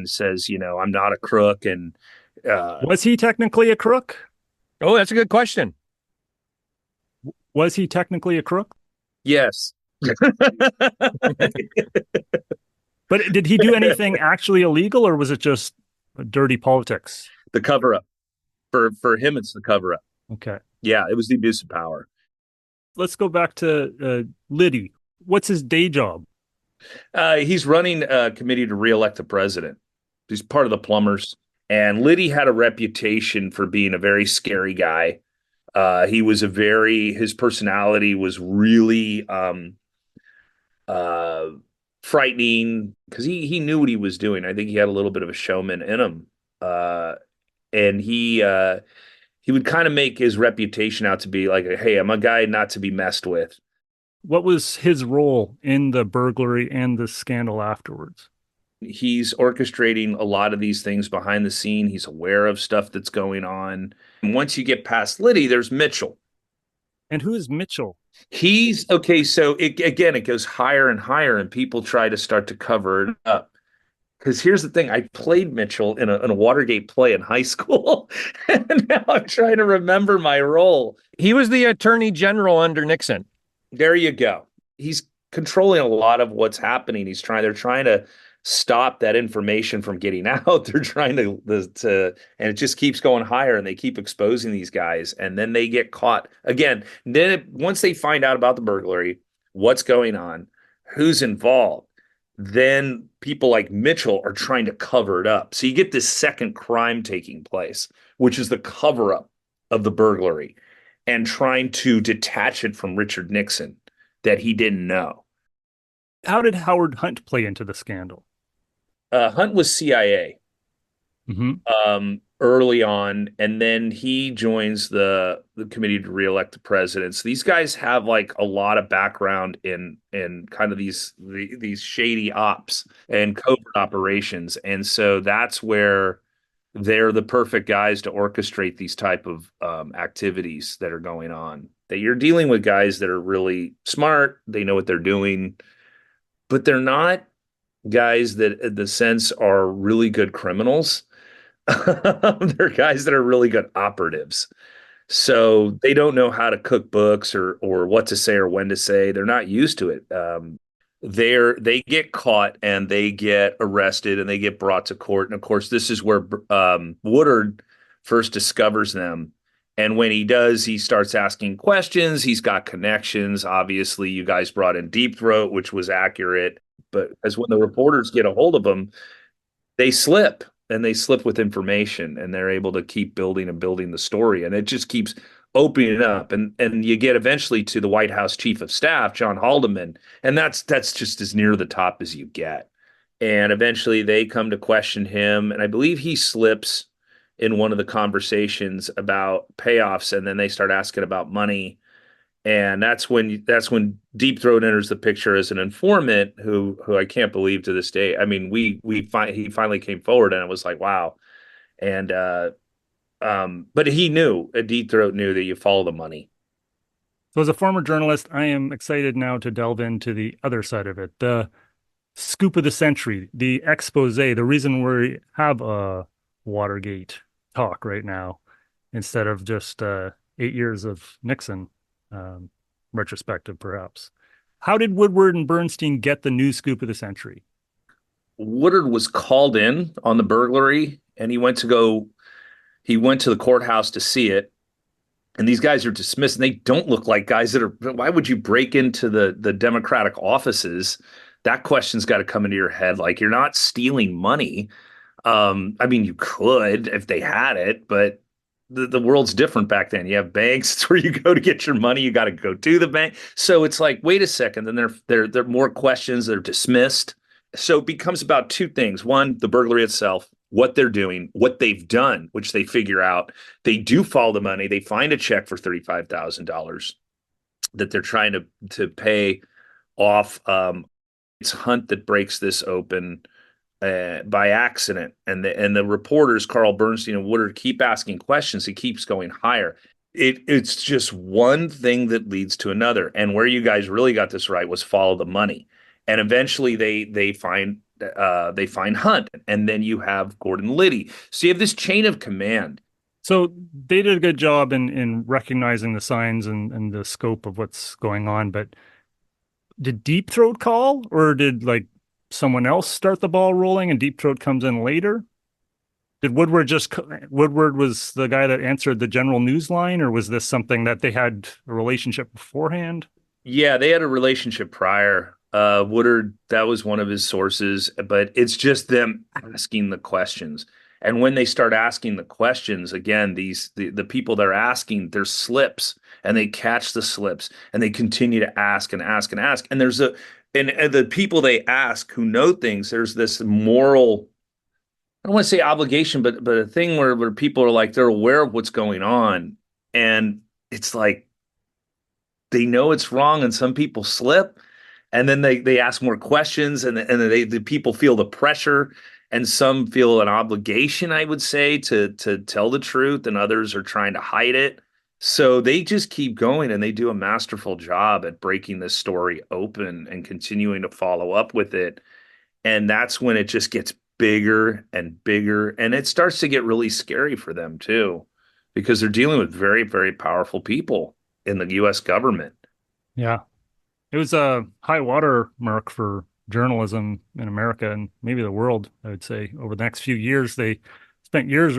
says, I'm not a crook. And was he technically a crook? Oh, that's a good question. Was he technically a crook? Yes. But did he do anything actually illegal, or was it just dirty politics? The cover up. For him, it's the cover up. Okay. Yeah, it was the abuse of power. Let's go back to Liddy. What's his day job? He's running a committee to reelect the president. He's part of the plumbers. And Liddy had a reputation for being a very scary guy. His personality was really frightening, because he knew what he was doing. I think he had a little bit of a showman in him. And he would kind of make his reputation out to be like, hey, I'm a guy not to be messed with. What was his role in the burglary and the scandal afterwards? He's orchestrating a lot of these things behind the scene. He's aware of stuff that's going on. And once you get past Liddy, there's Mitchell. And who is Mitchell? He's okay. So it goes higher and higher, and people try to start to cover it up. Because here's the thing: I played Mitchell in a Watergate play in high school, and now I'm trying to remember my role. He was the attorney general under Nixon. There you go. He's controlling a lot of what's happening. They're trying to stop that information from getting out. They're trying to, and it just keeps going higher, and they keep exposing these guys, and then they get caught again. Once they find out about the burglary, what's going on, who's involved, then people like Mitchell are trying to cover it up. So you get this second crime taking place, which is the cover up of the burglary, and trying to detach it from Richard Nixon that he didn't know. How did Howard Hunt play into the scandal? Hunt was CIA early on, and then he joins the committee to reelect the president. So these guys have like a lot of background in kind of these shady ops and covert operations, and so that's where they're the perfect guys to orchestrate these type of activities that are going on. that you're dealing with guys that are really smart, they know what they're doing, but they're not guys that, in the sense, are really good criminals. They're guys that are really good operatives. So they don't know how to cook books or what to say or when to say. They're not used to it. They get caught and they get arrested and they get brought to court. And of course, this is where Woodard first discovers them. And when he does, he starts asking questions. He's got connections. Obviously, you guys brought in Deep Throat, which was accurate. But as when the reporters get a hold of them, they slip and they slip with information and they're able to keep building and building the story. And it just keeps opening up. And you get eventually to the White House Chief of Staff, John Haldeman, and that's just as near the top as you get. And eventually they come to question him. And I believe he slips in one of the conversations about payoffs, and then they start asking about money. And that's when Deep Throat enters the picture as an informant who I can't believe to this day. I mean, he finally came forward, and it was like, wow. And but he knew, Deep Throat knew that you follow the money. So as a former journalist, I am excited now to delve into the other side of it, the scoop of the century, the expose, the reason we have a Watergate talk right now instead of just 8 years of Nixon retrospective, perhaps. How did Woodward and Bernstein get the new scoop of the century? Woodard was called in on the burglary, and he went to the courthouse to see it. And these guys are dismissed, and they don't look like guys that are. Why would you break into the Democratic offices? That question's got to come into your head. Like, you're not stealing money. I mean, you could if they had it, but the world's different back then. You have banks. It's where you go to get your money. You got to go to the bank. So it's like, wait a second. Then there are more questions that are dismissed. So it becomes about two things. One, the burglary itself, what they're doing, what they've done, which they figure out. They do follow the money. They find a check for $35,000 that they're trying to pay off. It's Hunt that breaks this open by accident, and the reporters Carl Bernstein and Woodard keep asking questions. It keeps going higher. It's just one thing that leads to another. And where you guys really got this right was follow the money. And eventually they find Hunt, and then you have Gordon Liddy. So you have this chain of command. So they did a good job in recognizing the signs and the scope of what's going on. But did Deep Throat call, or did someone else start the ball rolling and Deep Throat comes in later? Did Woodward was the guy that answered the general news line, or was this something that they had a relationship beforehand? Yeah, they had a relationship prior. Woodard, that was one of his sources, but it's just them asking the questions. And when they start asking the questions, again, the people they're asking, there's slips, and they catch the slips, and they continue to ask and ask and ask. And and the people they ask who know things, there's this moral, I don't want to say obligation, but a thing where people are like, they're aware of what's going on. And it's like, they know it's wrong, and some people slip, and then they ask more questions, and the people feel the pressure, and some feel an obligation, I would say, to tell the truth, and others are trying to hide it. So they just keep going, and they do a masterful job at breaking this story open and continuing to follow up with it. And that's when it just gets bigger and bigger, and it starts to get really scary for them too, because they're dealing with very, very powerful people in the U.S. government. Yeah. It was a high water mark for journalism in America and maybe the world, I would say. Over the next few years, they spent years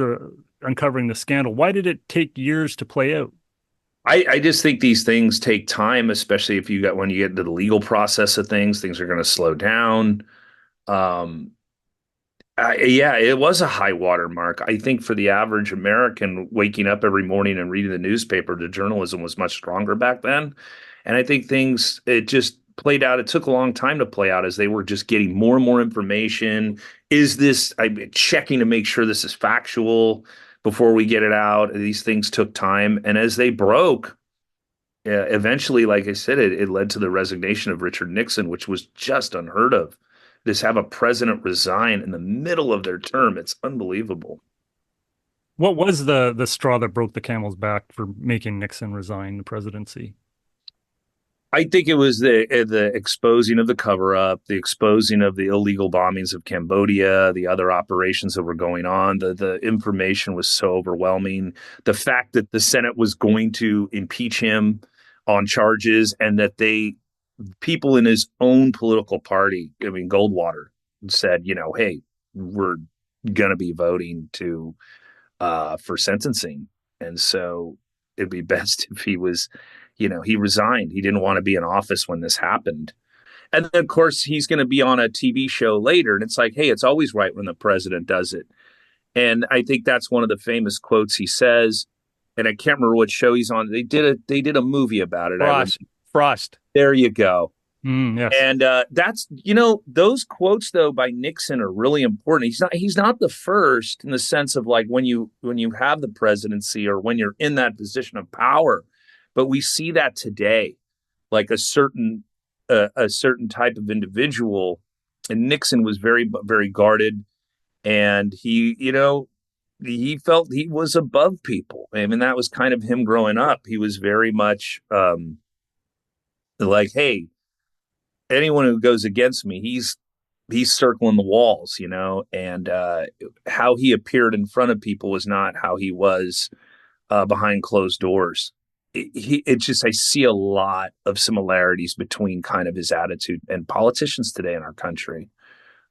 uncovering the scandal. Why did it take years to play out? I just think these things take time, especially when you get into the legal process of things are going to slow down. Yeah, it was a high water mark. I think for the average American waking up every morning and reading the newspaper, the journalism was much stronger back then. And I think it just played out. It took a long time to play out as they were just getting more and more information. I'm checking to make sure this is factual before we get it out. These things took time. And as they broke, eventually, like I said, it led to the resignation of Richard Nixon, which was just unheard of. Just have a president resign in the middle of their term. It's unbelievable. What was the straw that broke the camel's back for making Nixon resign the presidency? I think it was the exposing of the cover up, the exposing of the illegal bombings of Cambodia, the other operations that were going on. The information was so overwhelming. The fact that the Senate was going to impeach him on charges, and that people in his own political party, I mean Goldwater, said, hey, we're gonna be voting for sentencing, and so it'd be best if he was. He resigned. He didn't want to be in office when this happened. And then, of course, he's going to be on a TV show later. And it's like, hey, it's always right when the president does it. And I think that's one of the famous quotes he says. And I can't remember what show he's on. They did a movie about it. Frost. There you go. Yes. And that's, those quotes, though, by Nixon are really important. He's not the first, in the sense of like when you have the presidency or when you're in that position of power. But we see that today, like a certain type of individual, and Nixon was very, very guarded, and he felt he was above people. I mean, that was kind of him growing up. He was very much like, hey, anyone who goes against me, he's circling the walls, and how he appeared in front of people was not how he was behind closed doors. I see a lot of similarities between kind of his attitude and politicians today in our country.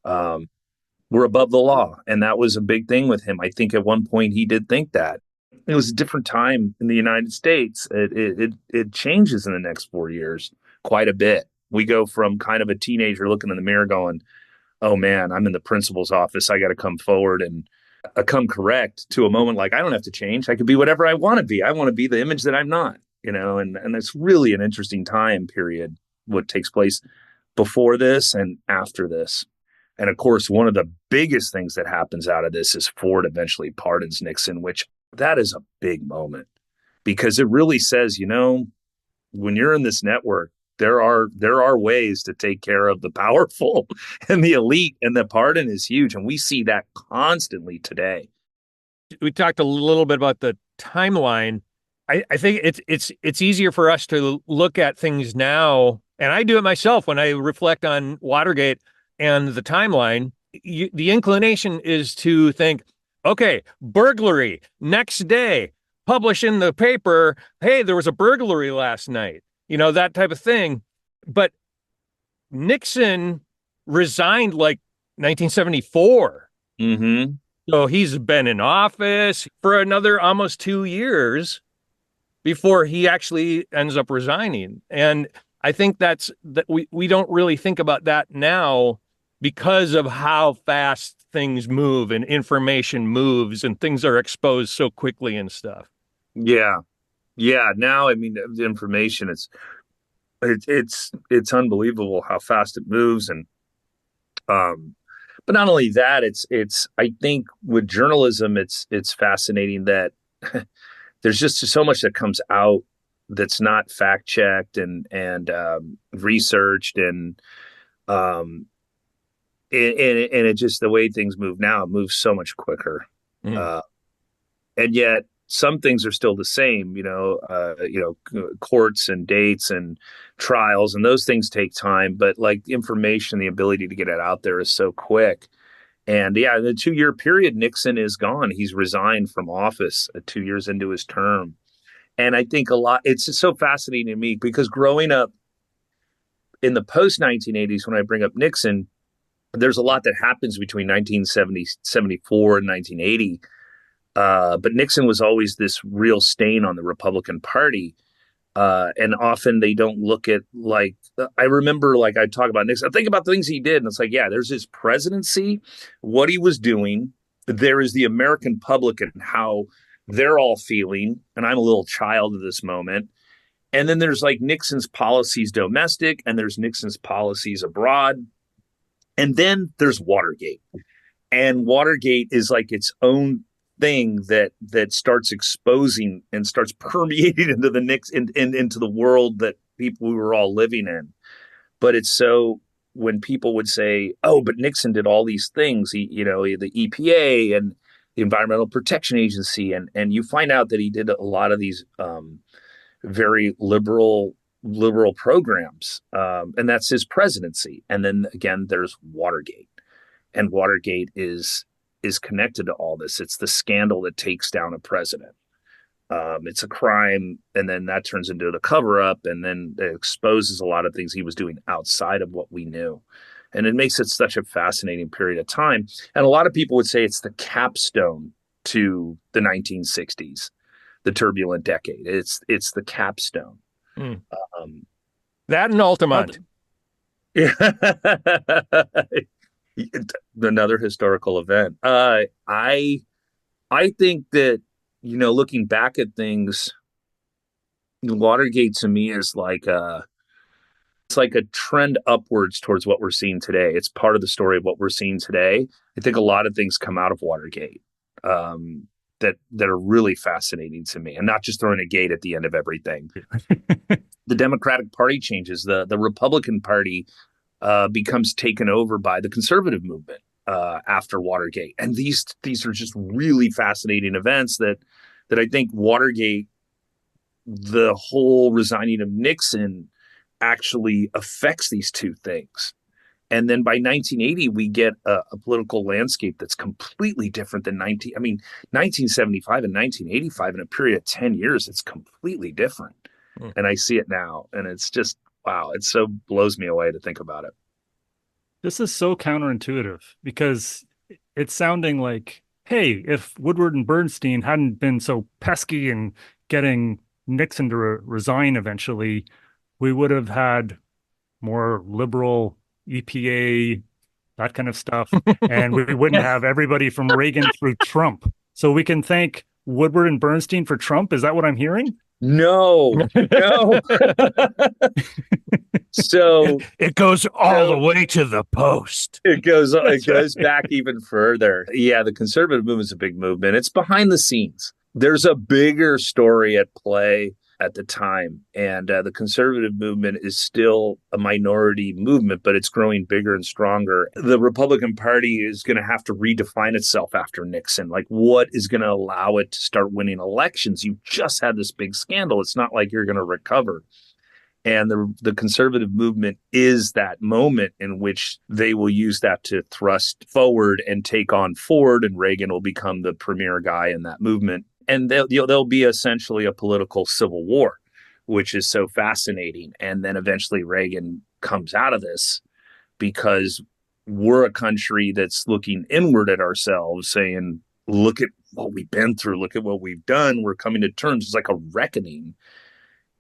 We're above the law. And that was a big thing with him. I think at one point he did think that. It was a different time in the United States. It changes in the next 4 years quite a bit. We go from kind of a teenager looking in the mirror going, oh man, I'm in the principal's office. I got to come forward and come correct, to a moment like, I don't have to change. I could be whatever I want to be. I want to be the image that I'm not, and it's really an interesting time period, what takes place before this and after this. And of course, one of the biggest things that happens out of this is Ford eventually pardons Nixon, which that is a big moment, because it really says, when you're in this network, there are ways to take care of the powerful and the elite, and the pardon is huge. And we see that constantly today. We talked a little bit about the timeline. I think it's easier for us to look at things now, and I do it myself when I reflect on Watergate and the timeline. The inclination is to think, okay, burglary, next day, publish in the paper, hey, there was a burglary last night. That type of thing. But Nixon resigned like 1974. Mm-hmm. So he's been in office for another almost 2 years before he actually ends up resigning. And I think that we don't really think about that now because of how fast things move and information moves and things are exposed so quickly and stuff. Yeah. Yeah, now, I mean, the information, it's unbelievable how fast it moves. And but not only that, I think with journalism, it's fascinating that there's just so much that comes out that's not fact checked and researched, and it just, the way things move now, it moves so much quicker. And yet some things are still the same, courts and dates and trials, and those things take time. But like information, the ability to get it out there is so quick. And yeah, in the 2-year period, Nixon is gone. He's resigned from office 2 years into his term. And I think it's just so fascinating to me, because growing up in the post 1980s, when I bring up Nixon, there's a lot that happens between 1974 and 1980. But Nixon was always this real stain on the Republican Party. And often they don't look at, like, I remember, like, I talk about Nixon, I think about the things he did, and it's like, yeah, there's his presidency, what he was doing. There is the American public and how they're all feeling. And I'm a little child of this moment. And then there's like Nixon's policies domestic, and there's Nixon's policies abroad. And then there's Watergate. And Watergate is like its own thing that starts exposing and starts permeating into into the world that we were all living in. But it's so, when people would say, oh, but Nixon did all these things, the EPA and the Environmental Protection Agency, and you find out that he did a lot of these very liberal programs, and that's his presidency. And then again, there's Watergate, and Watergate is connected to all this. It's the scandal that takes down a president. It's a crime, and then that turns into the cover up, and then it exposes a lot of things he was doing outside of what we knew. And it makes it such a fascinating period of time. And a lot of people would say it's the capstone to the 1960s, the turbulent decade. It's the capstone. Mm. That and Altamont. Another historical event. I think that, looking back at things, Watergate to me is it's like a trend upwards towards what we're seeing today. It's part of the story of what we're seeing today. I think a lot of things come out of Watergate that are really fascinating to me, and not just throwing a gate at the end of everything. The Democratic Party changes. The Republican Party becomes taken over by the conservative movement after Watergate. And these are just really fascinating events that I think Watergate, the whole resigning of Nixon, actually affects these two things. And then by 1980, we get a political landscape that's completely different than 1975 and 1985. In a period of 10 years, it's completely different. Mm. And I see it now, and it's just, wow, it so blows me away to think about it. This is so counterintuitive, because it's sounding like, hey, if Woodward and Bernstein hadn't been so pesky and getting Nixon to resign eventually, we would have had more liberal EPA, that kind of stuff. And we wouldn't have everybody from Reagan through Trump. So we can thank Woodward and Bernstein for Trump. Is that what I'm hearing? No. So it goes all the way to the Post. It goes back even further. Yeah, the conservative movement is a big movement. It's behind the scenes. There's a bigger story at play at the time, and the conservative movement is still a minority movement, but it's growing bigger and stronger. The Republican Party is going to have to redefine itself after Nixon. Like, what is going to allow it to start winning elections? You just had this big scandal. It's not like you're going to recover. And the conservative movement is that moment in which they will use that to thrust forward and take on Ford, and Reagan will become the premier guy in that movement. And there'll be essentially a political civil war, which is so fascinating. And then eventually Reagan comes out of this, because we're a country that's looking inward at ourselves, saying, look at what we've been through. Look at what we've done. We're coming to terms. It's like a reckoning.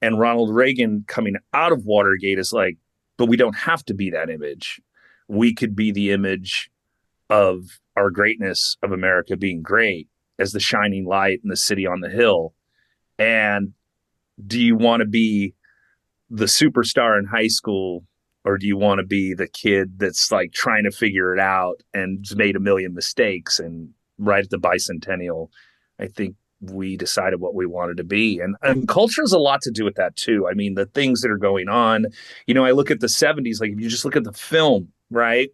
And Ronald Reagan coming out of Watergate is like, but we don't have to be that image. We could be the image of our greatness, of America being great, as the shining light in the city on the hill. And do you want to be the superstar in high school, or do you want to be the kid that's like trying to figure it out and made a million mistakes? And right at the bicentennial, I think we decided what we wanted to be. And culture has a lot to do with that too. I mean, the things that are going on, I look at the 70s, like if you just look at the film, right?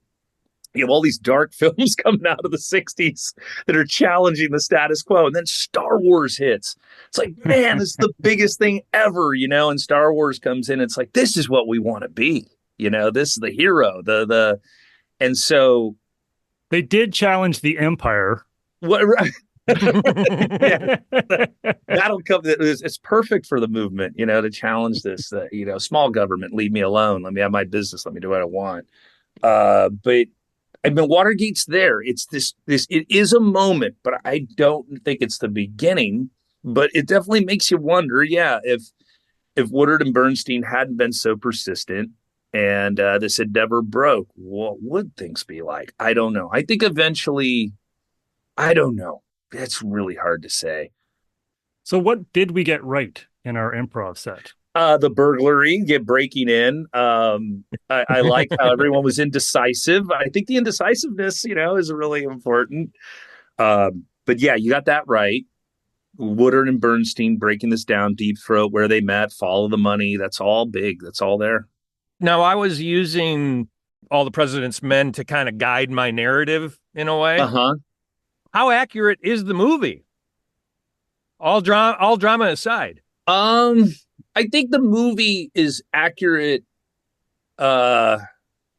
You have all these dark films coming out of the 60s that are challenging the status quo. And then Star Wars hits. It's like, man, this is the biggest thing ever, and Star Wars comes in. It's like, this is what we want to be. This is the hero. And so they did challenge the empire. What? Yeah, that'll come. It's perfect for the movement, to challenge this. Small government, leave me alone. Let me have my business. Let me do what I want. But I mean, Watergate's there. It's this. It is a moment, but I don't think it's the beginning. But it definitely makes you wonder. Yeah, if Woodward and Bernstein hadn't been so persistent, and this had never broke, what would things be like? I don't know. I think eventually, I don't know. It's really hard to say. So what did we get right in our improv set? The burglary, breaking in. I like how everyone was indecisive. I think the indecisiveness, is really important. But yeah, you got that right. Woodward and Bernstein breaking this down, Deep Throat, where they met, Follow the Money. That's all big. That's all there. Now, I was using All the President's Men to kind of guide my narrative in a way. Uh-huh. How accurate is the movie? All drama aside. I think the movie is accurate. I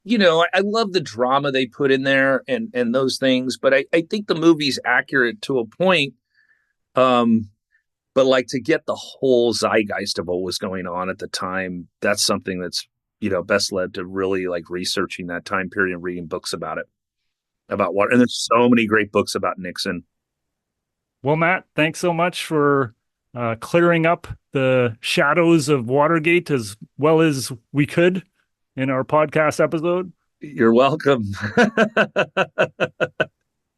love the drama they put in there and those things, but I think the movie's accurate to a point. But like to get the whole zeitgeist of what was going on at the time, that's something that's, best led to really like researching that time period and reading books about it, about what, and there's so many great books about Nixon. Well, Matt, thanks so much for clearing up the shadows of Watergate as well as we could in our podcast episode. You're welcome.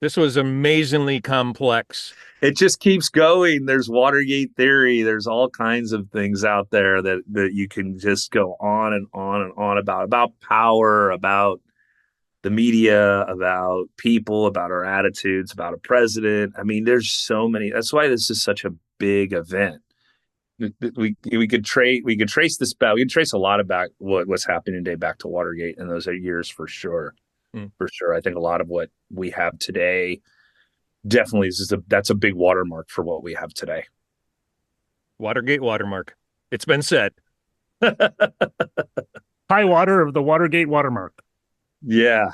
This was amazingly complex. It just keeps going. There's Watergate theory. There's all kinds of things out there that you can just go on and on and on about power, about the media, about people, about our attitudes, about a president. I mean, there's so many. That's why this is such a big event. We could trace this back. We could trace a lot about what's happening today back to Watergate in those years for sure. For sure. I think a lot of what we have today definitely that's a big watermark for what we have today. Watergate watermark. It's been said. High water of the Watergate watermark. Yeah.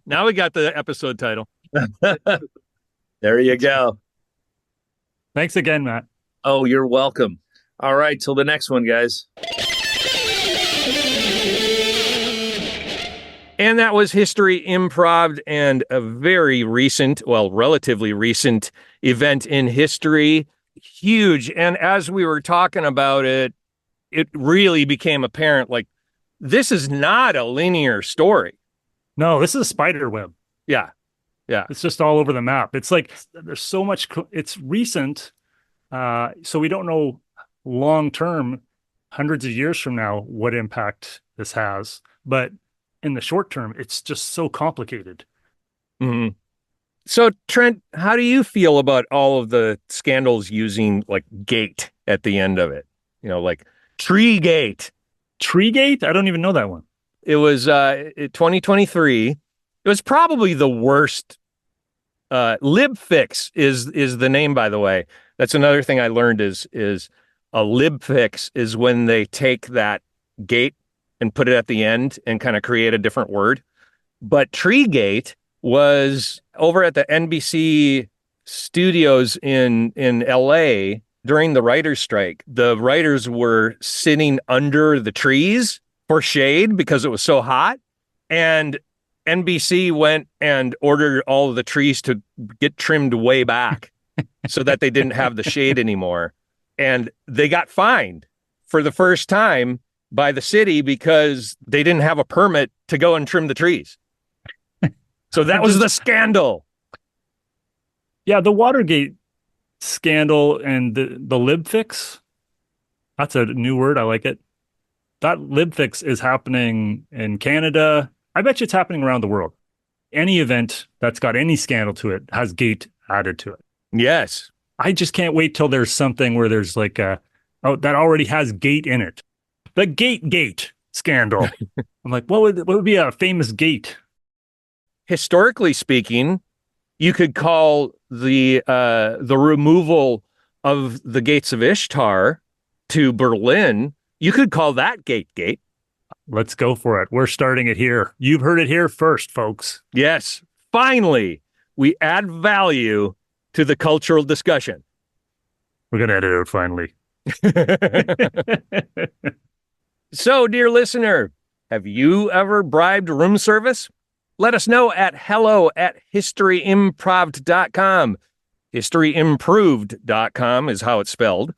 Now we got the episode title. There you go. Thanks again, Matt. Oh, you're welcome. All right. Till the next one, guys. And that was History Improv'd, and a very recent, well, relatively recent event in history. Huge. And as we were talking about it, it really became apparent, like, this is not a linear story. No, this is a spider web. Yeah. It's just all over the map. It's like there's so much. It's recent. So we don't know long term, hundreds of years from now, what impact this has. But in the short term, it's just so complicated. Mm-hmm. So, Trent, how do you feel about all of the scandals using like gate at the end of it? Like tree gate. Tree gate? I don't even know that one. It was 2023. It was probably the worst. Libfix is the name, by the way. That's another thing I learned is a libfix is when they take that gate and put it at the end and kind of create a different word. But Treegate was over at the NBC studios in LA during the writer's strike. The writers were sitting under the trees for shade because it was so hot. And NBC went and ordered all of the trees to get trimmed way back so that they didn't have the shade anymore. And they got fined for the first time by the city because they didn't have a permit to go and trim the trees. So that was the scandal. Yeah, the Watergate scandal and the libfix. That's a new word. I like it. That libfix is happening in Canada. I bet you it's happening around the world. Any event that's got any scandal to it has gate added to it. Yes. I just can't wait till there's something where there's like that already has gate in it. The gate scandal. I'm like, what would be a famous gate? Historically speaking, you could call the removal of the gates of Ishtar to Berlin. You could call that gate. Let's go for it. We're starting it here. You've heard it here first, folks. Yes. Finally, we add value to the cultural discussion. We're going to edit it out finally. So, dear listener, have you ever bribed room service? Let us know at hello@historyimproved.com. Historyimproved.com is how it's spelled.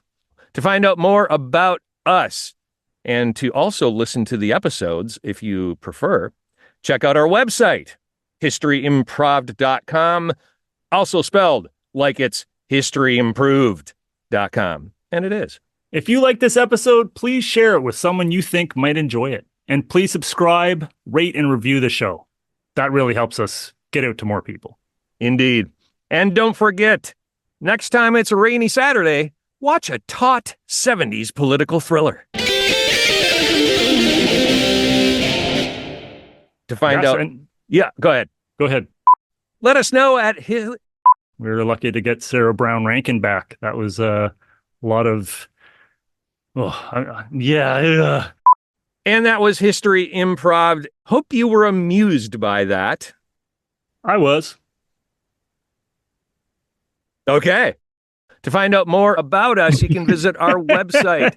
To find out more about us and to also listen to the episodes, if you prefer, check out our website, historyimproved.com, also spelled like it's historyimproved.com. And it is. If you like this episode, please share it with someone you think might enjoy it. And please subscribe, rate, and review the show. That really helps us get out to more people. Indeed. And don't forget, next time it's a rainy Saturday, watch a taut 70s political thriller. To find out. Yeah, go ahead. Go ahead. Let us know at his. We were lucky to get Sarah Brown Rankin back. That was a lot of, yeah. And that was History Improv'd. Hope you were amused by that. I was. Okay. To find out more about us, you can visit our website.